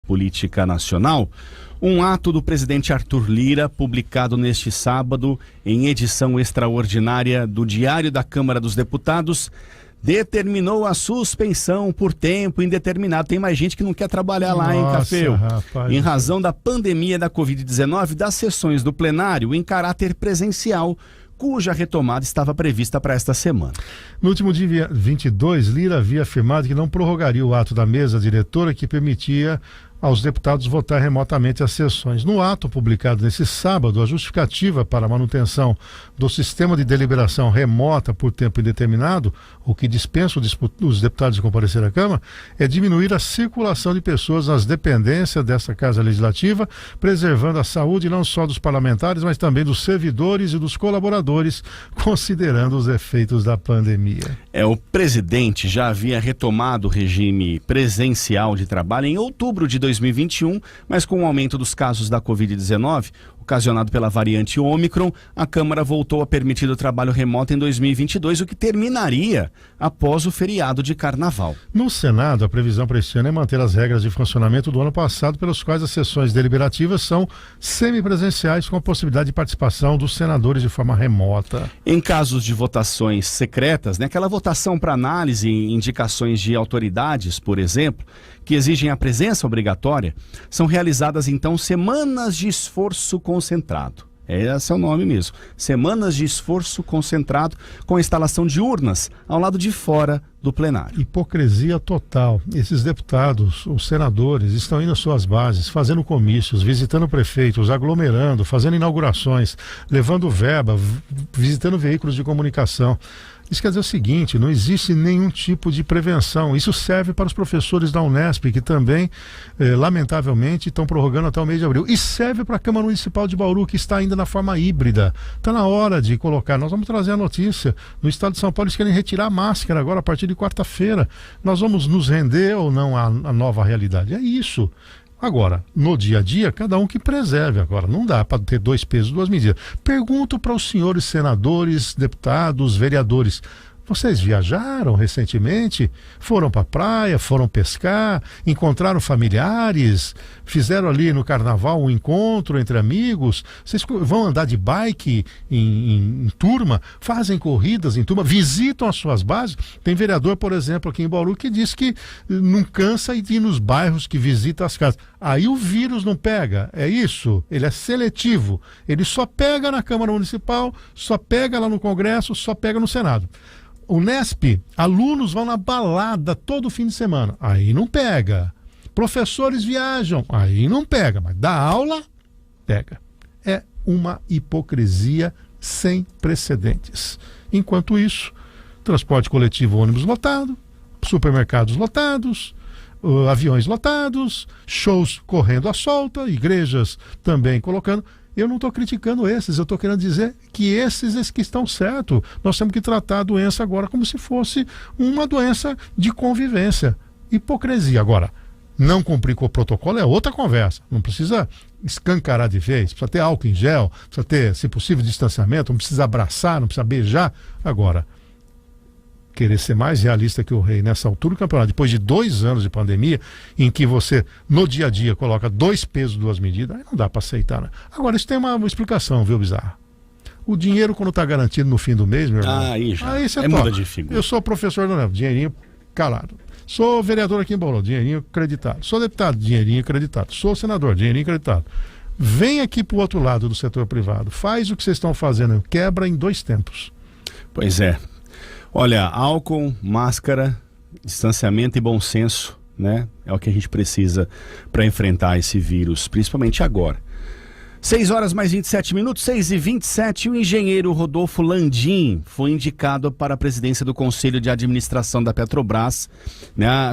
política nacional. Um ato do presidente Arthur Lira, publicado neste sábado em edição extraordinária do Diário da Câmara dos Deputados, determinou a suspensão por tempo indeterminado. Tem mais gente que não quer trabalhar lá, hein, Cafeu? Rapaz, em razão da pandemia da Covid-19, das sessões do plenário em caráter presencial, cuja retomada estava prevista para esta semana. No último dia 22, Lira havia afirmado que não prorrogaria o ato da mesa diretora que permitia aos deputados votar remotamente as sessões. No ato publicado nesse sábado, a justificativa para a manutenção do sistema de deliberação remota por tempo indeterminado, o que dispensa os deputados de comparecer à Câmara, é diminuir a circulação de pessoas nas dependências dessa Casa Legislativa, preservando a saúde não só dos parlamentares, mas também dos servidores e dos colaboradores, considerando os efeitos da pandemia. O presidente já havia retomado o regime presencial de trabalho em outubro de 2021, mas com o aumento dos casos da Covid-19, ocasionado pela variante Ômicron, a Câmara voltou a permitir o trabalho remoto em 2022, o que terminaria após o feriado de Carnaval. No Senado, a previsão para este ano é manter as regras de funcionamento do ano passado, pelas quais as sessões deliberativas são semipresenciais, com a possibilidade de participação dos senadores de forma remota. Em casos de votações secretas, aquela votação para análise e indicações de autoridades, por exemplo, que exigem a presença obrigatória, são realizadas então semanas de esforço concentrado. Esse é o nome mesmo. Semanas de esforço concentrado com a instalação de urnas ao lado de fora do plenário. Hipocrisia total. Esses deputados, os senadores, estão indo às suas bases, fazendo comícios, visitando prefeitos, aglomerando, fazendo inaugurações, levando verba, visitando veículos de comunicação. Isso quer dizer o seguinte: não existe nenhum tipo de prevenção. Isso serve para os professores da Unesp, que também, lamentavelmente, estão prorrogando até o mês de abril. E serve para a Câmara Municipal de Bauru, que está ainda na forma híbrida. Está na hora de colocar. Nós vamos trazer a notícia. No estado de São Paulo, eles querem retirar a máscara agora, a partir de quarta-feira. Nós vamos nos render ou não à nova realidade? É isso. Agora, no dia a dia, cada um que preserve. Agora, não dá para ter dois pesos, duas medidas. Pergunto para os senhores senadores, deputados, vereadores: vocês viajaram recentemente? Foram para a praia, foram pescar, encontraram familiares, fizeram ali no carnaval um encontro entre amigos? Vocês vão andar de bike em turma, fazem corridas em turma, visitam as suas bases? Tem vereador, por exemplo, aqui em Bauru, que diz que não cansa de ir nos bairros, que visita as casas. Aí o vírus não pega, é isso? Ele é seletivo, ele só pega na Câmara Municipal, só pega lá no Congresso, só pega no Senado. Unesp, alunos vão na balada todo fim de semana, aí não pega. Professores viajam, aí não pega, mas dá aula, pega. É uma hipocrisia sem precedentes. Enquanto isso, transporte coletivo, ônibus lotado, supermercados lotados, aviões lotados, shows correndo à solta, igrejas também colocando. Eu não estou criticando esses, eu estou querendo dizer que esses que estão certos. Nós temos que tratar a doença agora como se fosse uma doença de convivência. Hipocrisia. Agora, não cumprir com o protocolo é outra conversa. Não precisa escancarar de vez, precisa ter álcool em gel, precisa ter, se possível, distanciamento, não precisa abraçar, não precisa beijar. Agora, querer ser mais realista que o rei nessa altura do campeonato, depois de 2 anos de pandemia, em que você, no dia a dia, coloca 2 pesos, 2 medidas, aí não dá para aceitar, né? Agora, isso tem uma explicação, viu, Bizarro? O dinheiro, quando está garantido no fim do mês, meu irmão, aí você muda de figura. Eu sou professor do NEF, dinheirinho calado. Sou vereador aqui em Bauru, dinheirinho acreditado. Sou deputado, dinheirinho acreditado. Sou senador, dinheirinho acreditado. Vem aqui para o outro lado do setor privado, faz o que vocês estão fazendo, quebra em 2 tempos. Pois é. Olha, álcool, máscara, distanciamento e bom senso, é o que a gente precisa para enfrentar esse vírus, principalmente agora. 6h mais 27, 6h27, o engenheiro Rodolfo Landim foi indicado para a presidência do Conselho de Administração da Petrobras,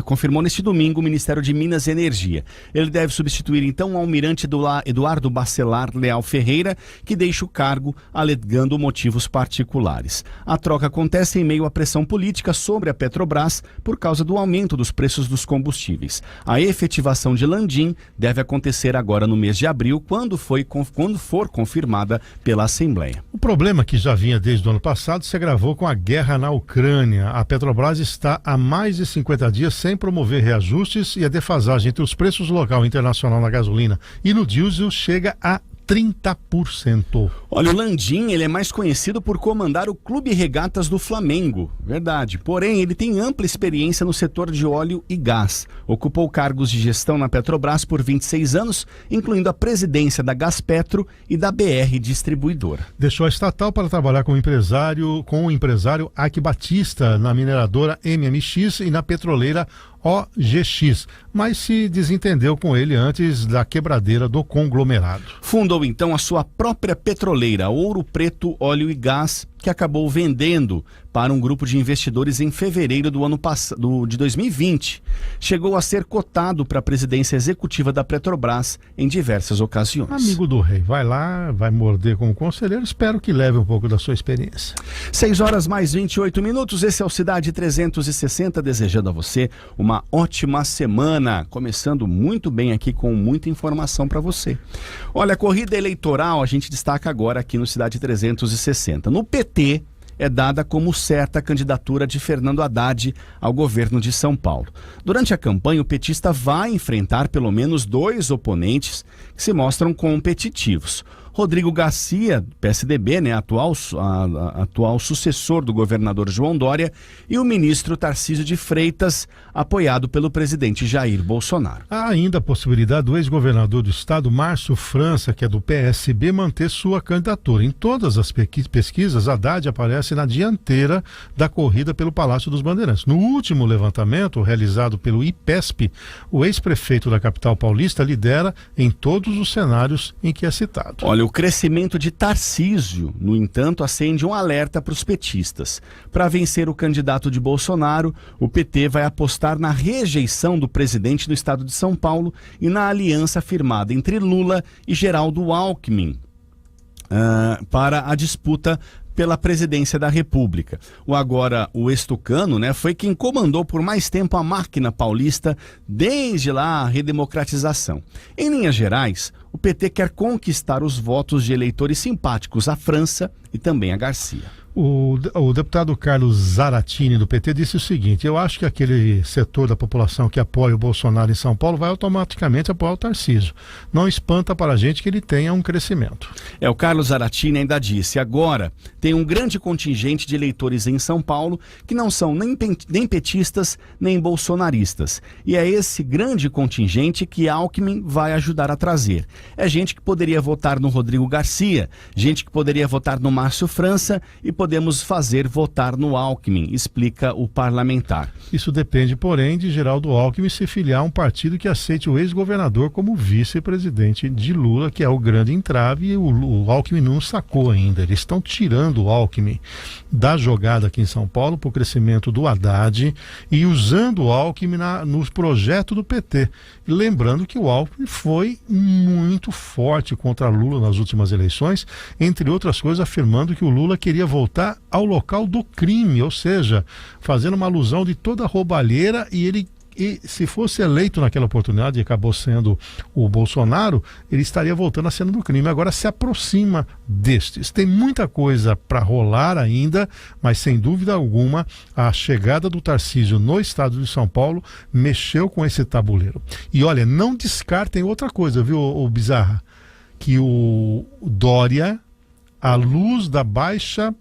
confirmou neste domingo o Ministério de Minas e Energia. Ele deve substituir então o almirante Eduardo Bacelar Leal Ferreira, que deixa o cargo alegando motivos particulares. A troca acontece em meio à pressão política sobre a Petrobras por causa do aumento dos preços dos combustíveis. A efetivação de Landim deve acontecer agora no mês de abril, quando foi quando for confirmada pela Assembleia. O problema que já vinha desde o ano passado se agravou com a guerra na Ucrânia. A Petrobras está há mais de 50 dias sem promover reajustes e a defasagem entre os preços local e internacional na gasolina e no diesel chega a 30%. Olha, o Landim, ele é mais conhecido por comandar o Clube Regatas do Flamengo, verdade. Porém, ele tem ampla experiência no setor de óleo e gás. Ocupou cargos de gestão na Petrobras por 26 anos, incluindo a presidência da Gaspetro e da BR Distribuidora. Deixou a estatal para trabalhar com o empresário Aki Batista na mineradora MMX e na petroleira OGX, mas se desentendeu com ele antes da quebradeira do conglomerado. Fundou então a sua própria petroleira, Ouro Preto Óleo e Gás, que acabou vendendo para um grupo de investidores em fevereiro do ano passado, de 2020. Chegou a ser cotado para a presidência executiva da Petrobras em diversas ocasiões. Amigo do rei, vai lá, vai morder como conselheiro, espero que leve um pouco da sua experiência. 6 horas mais 28 minutos, esse é o Cidade 360, desejando a você uma ótima semana, começando muito bem aqui com muita informação para você. Olha, a corrida eleitoral a gente destaca agora aqui no Cidade 360. No PT é dada como certa a candidatura de Fernando Haddad ao governo de São Paulo. Durante a campanha, o petista vai enfrentar pelo menos 2 oponentes que se mostram competitivos. Rodrigo Garcia, PSDB, atual sucessor do governador João Dória, e o ministro Tarcísio de Freitas, apoiado pelo presidente Jair Bolsonaro. Há ainda a possibilidade do ex-governador do estado, Márcio França, que é do PSB, manter sua candidatura. Em todas as pesquisas, Haddad aparece na dianteira da corrida pelo Palácio dos Bandeirantes. No último levantamento, realizado pelo IPESP, o ex-prefeito da capital paulista lidera em todos os cenários em que é citado. Olha, o crescimento de Tarcísio, no entanto, acende um alerta para os petistas. Para vencer o candidato de Bolsonaro, o PT vai apostar na rejeição do presidente do estado de São Paulo e na aliança firmada entre Lula e Geraldo Alckmin para a disputa pela presidência da República. O ex-tucano, foi quem comandou por mais tempo a máquina paulista desde lá a redemocratização. Em linhas gerais, o PT quer conquistar os votos de eleitores simpáticos à França e também a Garcia. O deputado Carlos Zaratini, do PT, disse o seguinte: eu acho que aquele setor da população que apoia o Bolsonaro em São Paulo vai automaticamente apoiar o Tarcísio. Não espanta para a gente que ele tenha um crescimento. O Carlos Zaratini ainda disse: agora tem um grande contingente de eleitores em São Paulo que não são nem petistas nem bolsonaristas. E é esse grande contingente que Alckmin vai ajudar a trazer. É gente que poderia votar no Rodrigo Garcia, gente que poderia votar no Márcio França e podemos fazer votar no Alckmin, explica o parlamentar. Isso depende, porém, de Geraldo Alckmin se filiar a um partido que aceite o ex-governador como vice-presidente de Lula, que é o grande entrave, e o Alckmin não sacou ainda. Eles estão tirando o Alckmin da jogada aqui em São Paulo para o crescimento do Haddad e usando o Alckmin no projeto do PT. E lembrando que o Alckmin foi muito forte contra Lula nas últimas eleições, entre outras coisas afirmando que o Lula queria voltar ao local do crime, ou seja, fazendo uma alusão de toda a roubalheira, e se fosse eleito naquela oportunidade e acabou sendo o Bolsonaro, ele estaria voltando à cena do crime. Agora se aproxima destes. Tem muita coisa para rolar ainda, mas sem dúvida alguma a chegada do Tarcísio no estado de São Paulo mexeu com esse tabuleiro. E olha, não descartem outra coisa, viu, o Bizarra? Que o Dória, à luz da baixa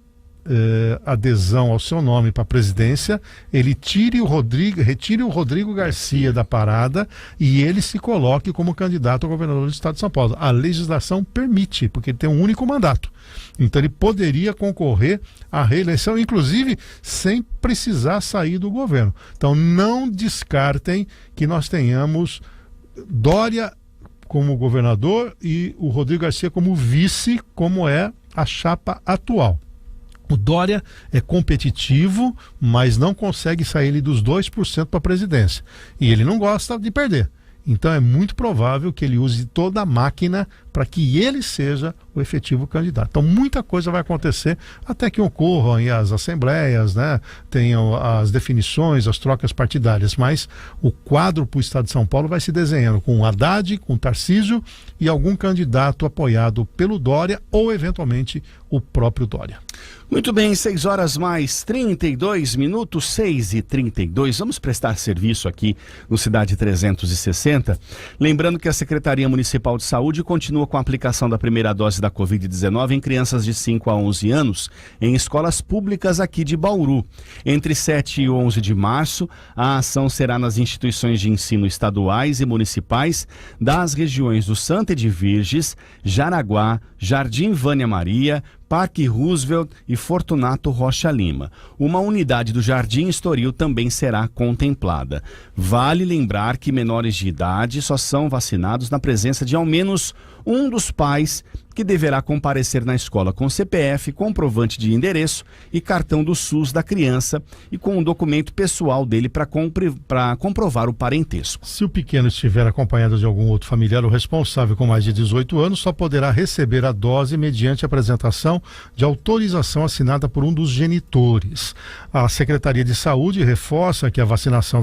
adesão ao seu nome para a presidência, ele retire o Rodrigo Garcia da parada e ele se coloque como candidato ao governador do estado de São Paulo. A legislação permite, porque ele tem um único mandato. Então ele poderia concorrer à reeleição, inclusive sem precisar sair do governo. Então não descartem que nós tenhamos Dória como governador e o Rodrigo Garcia como vice, como é a chapa atual. O Dória é competitivo, mas não consegue sair dos 2% para a presidência. E ele não gosta de perder. Então é muito provável que ele use toda a máquina para que ele seja o efetivo candidato. Então muita coisa vai acontecer até que ocorram aí as assembleias, né? Tenham as definições, as trocas partidárias, mas o quadro para o estado de São Paulo vai se desenhando com o Haddad, com o Tarcísio e algum candidato apoiado pelo Dória ou eventualmente o próprio Dória. Muito bem, 6 horas mais 32 minutos, 6h32. Vamos prestar serviço aqui no Cidade 360. Lembrando que a Secretaria Municipal de Saúde continua com a aplicação da primeira dose da Covid-19 em crianças de 5 a 11 anos em escolas públicas aqui de Bauru. Entre 7 e 11 de março, a ação será nas instituições de ensino estaduais e municipais das regiões do Santa de Virges, Jaraguá, Jardim Vânia Maria, Parque Roosevelt e Fortunato Rocha Lima. Uma unidade do Jardim Estoril também será contemplada. Vale lembrar que menores de idade só são vacinados na presença de ao menos um dos pais, que deverá comparecer na escola com CPF, comprovante de endereço e cartão do SUS da criança e com um documento pessoal dele para comprovar o parentesco. Se o pequeno estiver acompanhado de algum outro familiar ou responsável com mais de 18 anos, só poderá receber a dose mediante apresentação de autorização assinada por um dos genitores. A Secretaria de Saúde reforça que a vacinação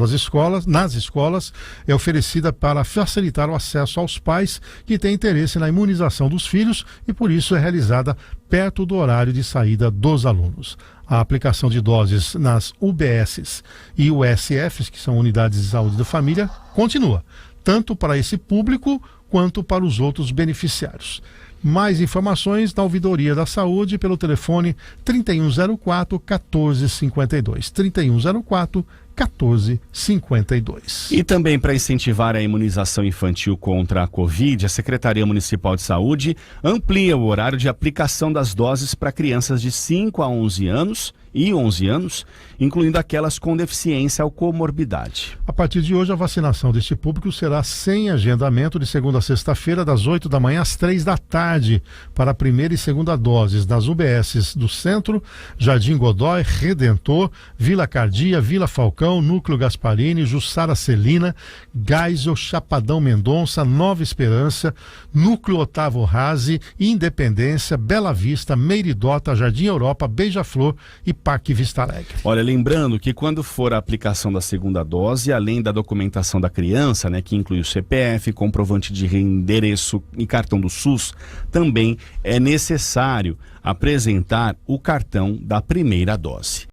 nas escolas é oferecida para facilitar o acesso aos pais que têm interesse na imunização dos filhos e por isso é realizada perto do horário de saída dos alunos. A aplicação de doses nas UBSs e USFs, que são unidades de saúde da família, continua, tanto para esse público quanto para os outros beneficiários. Mais informações na Ouvidoria da Saúde pelo telefone 3104-1452. 3104-1452. E também para incentivar a imunização infantil contra a Covid, a Secretaria Municipal de Saúde amplia o horário de aplicação das doses para crianças de 5 a 11 anos e 11 anos, incluindo aquelas com deficiência ou comorbidade. A partir de hoje, a vacinação deste público será sem agendamento de segunda a sexta-feira, das 8 da manhã às 3 da tarde, para a primeira e segunda doses nas UBSs do Centro, Jardim Godói, Redentor, Vila Cardia, Vila Falcão, Núcleo Gasparini, Jussara Celina, Geisel, Chapadão Mendonça, Nova Esperança, Núcleo Otávio Razi, Independência, Bela Vista, Meiridota, Jardim Europa, Beija-Flor e Parque Vista Alegre. Olha, lembrando que quando for a aplicação da segunda dose, além da documentação da criança, né, que inclui o CPF, comprovante de endereço e cartão do SUS, também é necessário apresentar o cartão da primeira dose.